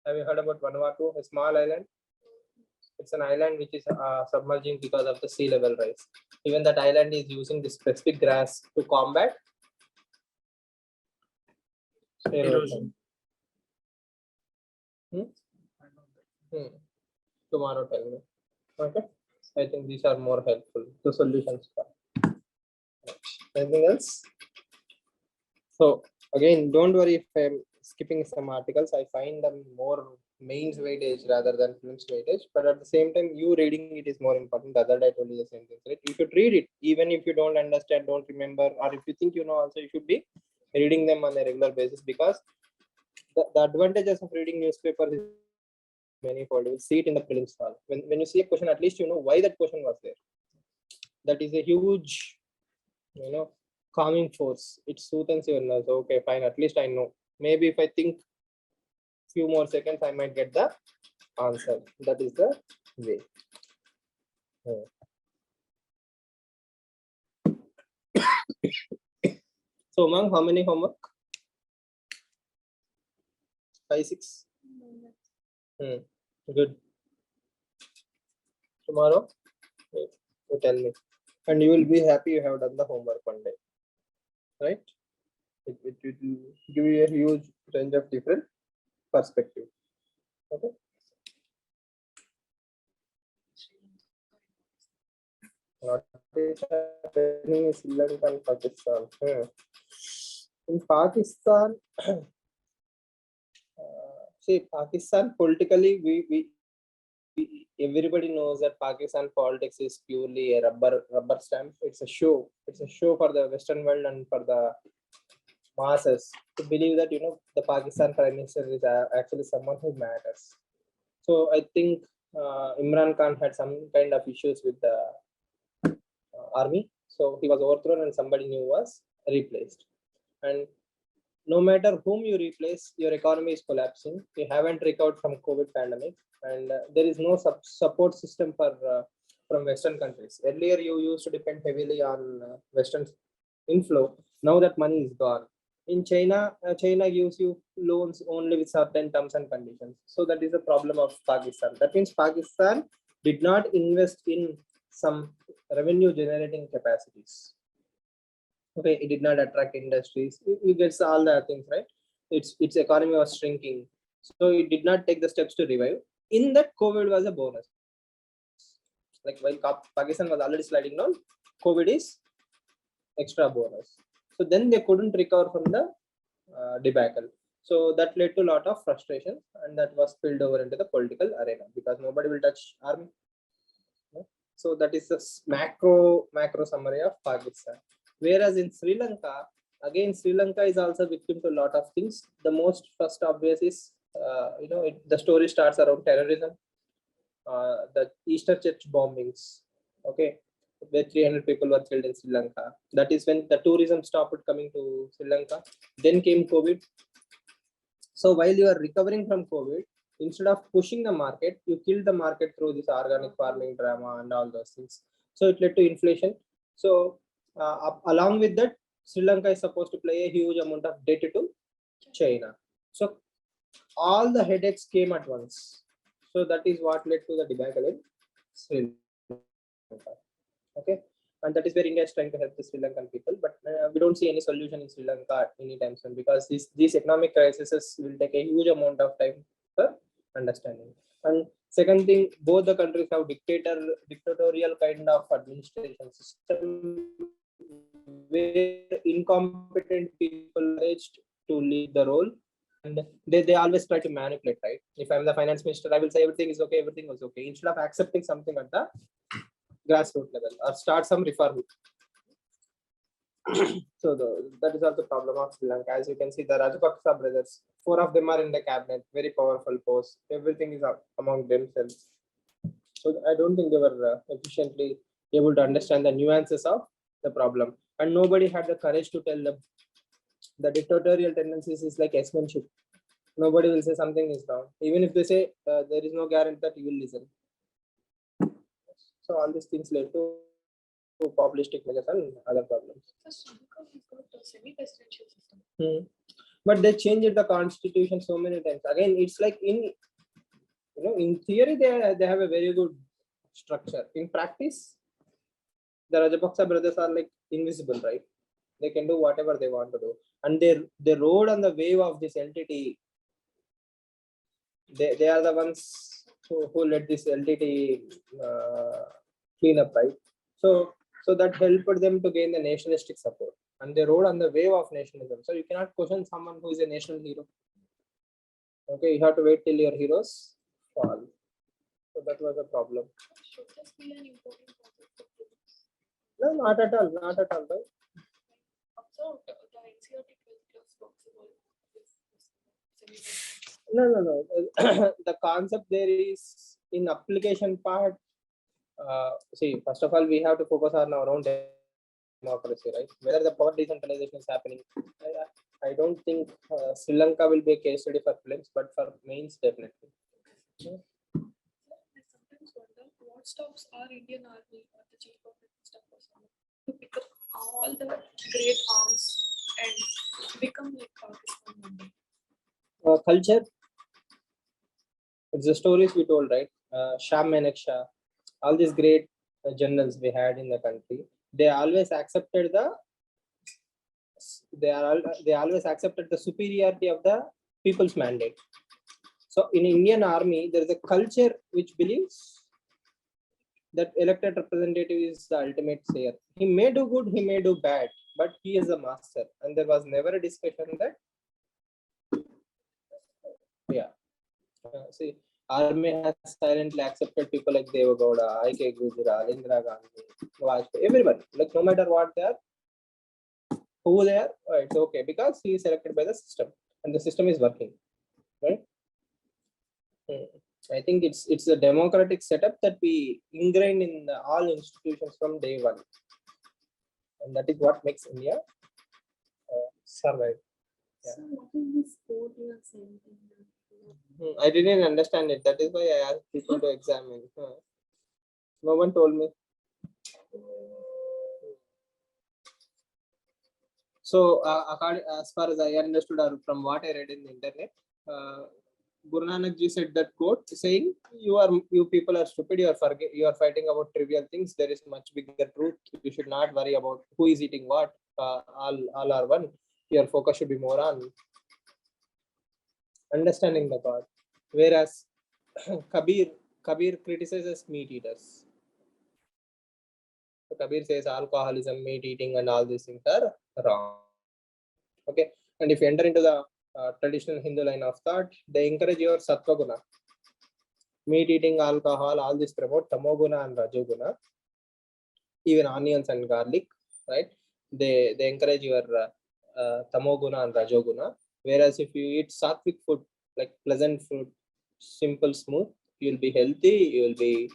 Have you heard about Vanuatu, a small island? It's an island which is submerging because of the sea level rise. Even that island is using this specific grass to combat erosion. Tomorrow, tell me. Okay. I think these are more helpful. The solutions. Anything else? So again, don't worry if I'm skipping some articles. I find them more mains weightage rather than films weightage. But at the same time, you reading it is more important. The other day I told you the same thing, right? You should read it, even if you don't understand, don't remember, or if you think you know, also you should be reading them on a regular basis, because the advantages of reading newspapers is manifold. You will see it in the prelims hall. When you see a question, at least you know why that question was there. That is a huge, calming force. It soothes your nerves. Okay, fine. At least I know. Maybe if I think few more seconds, I might get the answer. That is the way. So, Umang, how many homework? 5, 6. Good. Tomorrow, you tell me, and you will be happy you have done the homework one day, right? It will give you a huge range of different perspective. Okay. Not in Sri Lanka and Pakistan. In Pakistan, see, Pakistan politically, we everybody knows that Pakistan politics is purely a rubber stamp. It's a show. It's a show for the Western world and for the masses to believe that the Pakistan Prime Minister is actually someone who matters. So I think Imran Khan had some kind of issues with the army, so he was overthrown and somebody new was replaced. And no matter whom you replace, your economy is collapsing. You haven't recovered from COVID pandemic, and there is no support system for from Western countries. Earlier, you used to depend heavily on Western inflow. Now that money is gone. In China, China gives you loans only with certain terms and conditions. So that is the problem of Pakistan. That means Pakistan did not invest in some revenue generating capacities. Okay, it did not attract industries. You get all the things, right? Its economy was shrinking, so it did not take the steps to revive. In that, COVID was a bonus. Like while Pakistan was already sliding down, COVID is extra bonus. So then they couldn't recover from the debacle. So that led to a lot of frustration, and that was spilled over into the political arena because nobody will touch army. So that is the macro summary of Pakistan. Whereas in Sri Lanka, again, Sri Lanka is also victim to a lot of things. The most first obvious is, the story starts around terrorism, the Easter church bombings, okay, where 300 people were killed in Sri Lanka. That is when the tourism stopped coming to Sri Lanka. Then came COVID. So while you are recovering from COVID, instead of pushing the market, you killed the market through this organic farming drama and all those things. So it led to inflation. So along with that, Sri Lanka is supposed to play a huge amount of debt to China. So all the headaches came at once. So that is what led to the debacle in Sri Lanka. Okay, and that is where India is trying to help the Sri Lankan people, but we don't see any solution in Sri Lanka anytime soon, because these economic crises will take a huge amount of time for understanding. And second thing, both the countries have dictatorial kind of administration system where incompetent people are encouraged to lead the role, and they always try to manipulate, right? If I'm the finance minister, I will say everything is okay, everything was okay, instead of accepting something at the grassroots level or start some reform. So that is also the problem of Sri Lanka. As you can see, the Rajapaksa brothers, 4 of them are in the cabinet, very powerful posts. Everything is among themselves. So I don't think they were efficiently able to understand the nuances of the problem, and nobody had the courage to tell them. The dictatorial tendencies is like S-manship. Nobody will say something is wrong, even if they say there is no guarantee that you will listen. So all these things led to populistic measures and other problems. So Sri Lanka has got a semi-presidential system. But they changed the constitution so many times. Again, it's like in theory they have a very good structure. In practice, the Rajapaksa brothers are like invisible, right? They can do whatever they want to do, and they rode on the wave of this LTT. They are the ones who let this LTT clean up, right? So that helped them to gain the nationalistic support, and they rode on the wave of nationalism. So you cannot question someone who is a national hero. Okay, you have to wait till your heroes fall. So that was a problem. Should this be an important concept for students? No, not at all, not at all, right? Also, the NCERT 12 class talks about this semi-presidential. No. The concept there is in application part. See, first of all, we have to focus on our own democracy, right? Whether the power decentralization is happening, I don't think Sri Lanka will be a case study for films, but for mains, definitely. I sometimes wonder what stops our Indian Army or the Chief of Staff personnel to pick up all the great arms and become like Pakistan one day. Culture, it's the stories we told, right? Shah Manek Shah, all these great generals we had in the country, they always accepted they always accepted the superiority of the people's mandate. So in Indian Army, there is a culture which believes that elected representative is the ultimate sayer. He may do good, he may do bad, but he is a master. And there was never a discussion that, see, Army has silently accepted people like Deva Gowda, I.K. Gujral, Indira Gandhi, Vajpayee, everyone. Like no matter what they are, who they are, it's okay because he is selected by the system and the system is working, right? I think it's a democratic setup that we ingrained in all institutions from day one, and that is what makes India survive. Yeah. So what is this code you are saying? I didn't understand it. That is why I asked people to examine. No one told me. So, as far as I understood, or from what I read in the internet, Guru Nanak Ji said that quote saying, "You people are stupid. You are fighting about trivial things. There is much bigger truth. You should not worry about who is eating what. All are one. Your focus should be more on understanding the God." Whereas Kabir criticizes meat eaters. So Kabir says alcoholism, meat eating, and all these things are wrong. Okay, and if you enter into the traditional Hindu line of thought, they encourage your sattva guna. Meat eating, alcohol, all this promote tamoguna and rajoguna. Even onions and garlic, right? They encourage your tamoguna and rajoguna. Whereas if you eat sattvic food, like pleasant food, simple, smooth, you will be healthy, you will be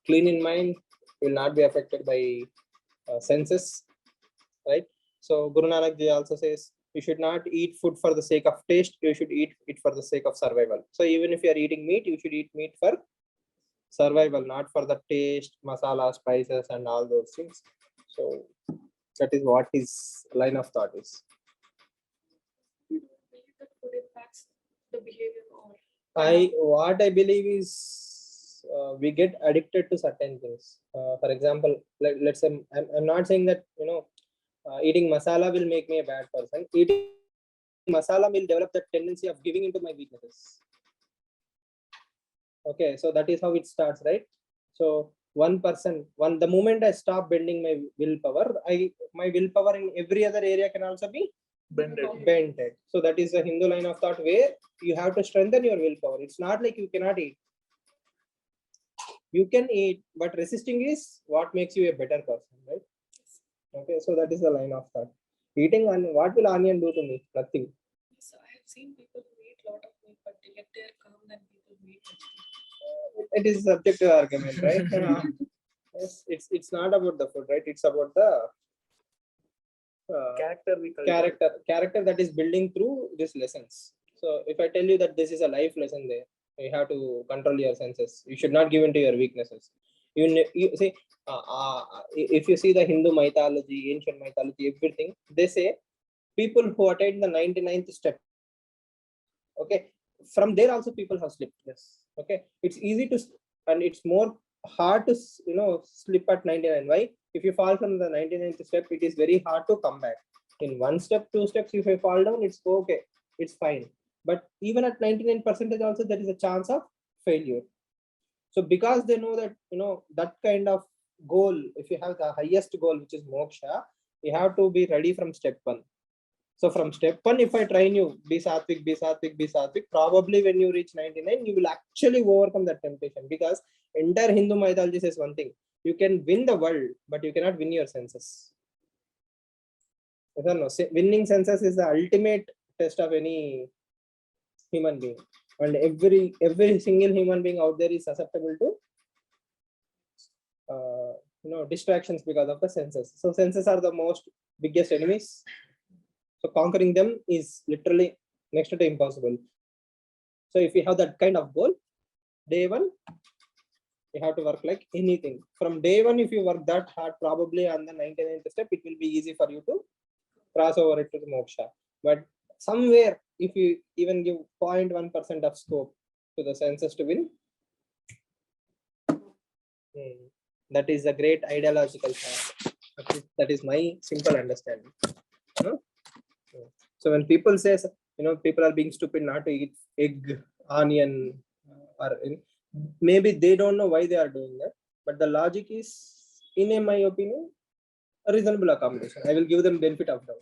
clean in mind, you will not be affected by senses, right? So Guru Nanak Ji also says you should not eat food for the sake of taste, you should eat it for the sake of survival. So even if you are eating meat, you should eat meat for survival, not for the taste, masala, spices, and all those things. So that is what his line of thought is. You don't believe that food impacts the behavior or What I believe is we get addicted to certain things. For example, let's say I'm not saying that eating masala will make me a bad person. Eating masala will develop the tendency of giving into my weaknesses. Okay, so that is how it starts, right? So the moment I stop bending my willpower, my willpower in every other area can also be bended. So that is a Hindu line of thought where you have to strengthen your willpower. It's not like you cannot eat. You can eat, but resisting is what makes you a better person, right? Okay, so that is the line of thought. Eating onion, what will onion do to me? Nothing. So I have seen people who eat a lot of meat, but yet they're calm than people who eat vegetarian. It is a subjective argument, right? Yes, it's not about the food, right? It's about the character that is building through these lessons. So if I tell you that this is a life lesson there, you have to control your senses. You should not give into your weaknesses. You see, if you see the Hindu mythology, ancient mythology, everything, they say people who attain the 99th step, okay, from there also people have slipped. Yes, okay, it's easy to, and it's more hard to slip at 99. Why? If you fall from the 99th step, it is very hard to come back. In 1 step, 2 steps, if you fall down, it's okay, it's fine. But even at 99% also, there is a chance of failure. So because they know that that kind of goal, if you have the highest goal, which is moksha, you have to be ready from step 1. So from step 1, if I train you, be sattvic, be sattvic, be sattvic, probably when you reach 99, you will actually overcome that temptation. Because entire Hindu mythology says one thing: you can win the world, but you cannot win your senses. No, winning senses is the ultimate test of any human being, and every single human being out there is susceptible to distractions because of the senses. So senses are the most biggest enemies. So conquering them is literally next to impossible. So if you have that kind of goal, day 1, you have to work like anything. From day 1, if you work that hard, probably on the 99th step, it will be easy for you to cross over it to the moksha. But somewhere, if you even give 0.1% of scope to the senses to win, that is a great ideological fact. That is my simple understanding. So when people say, people are being stupid not to eat egg, onion, or maybe they don't know why they are doing that. But the logic is, in my opinion, a reasonable accommodation. I will give them benefit of doubt.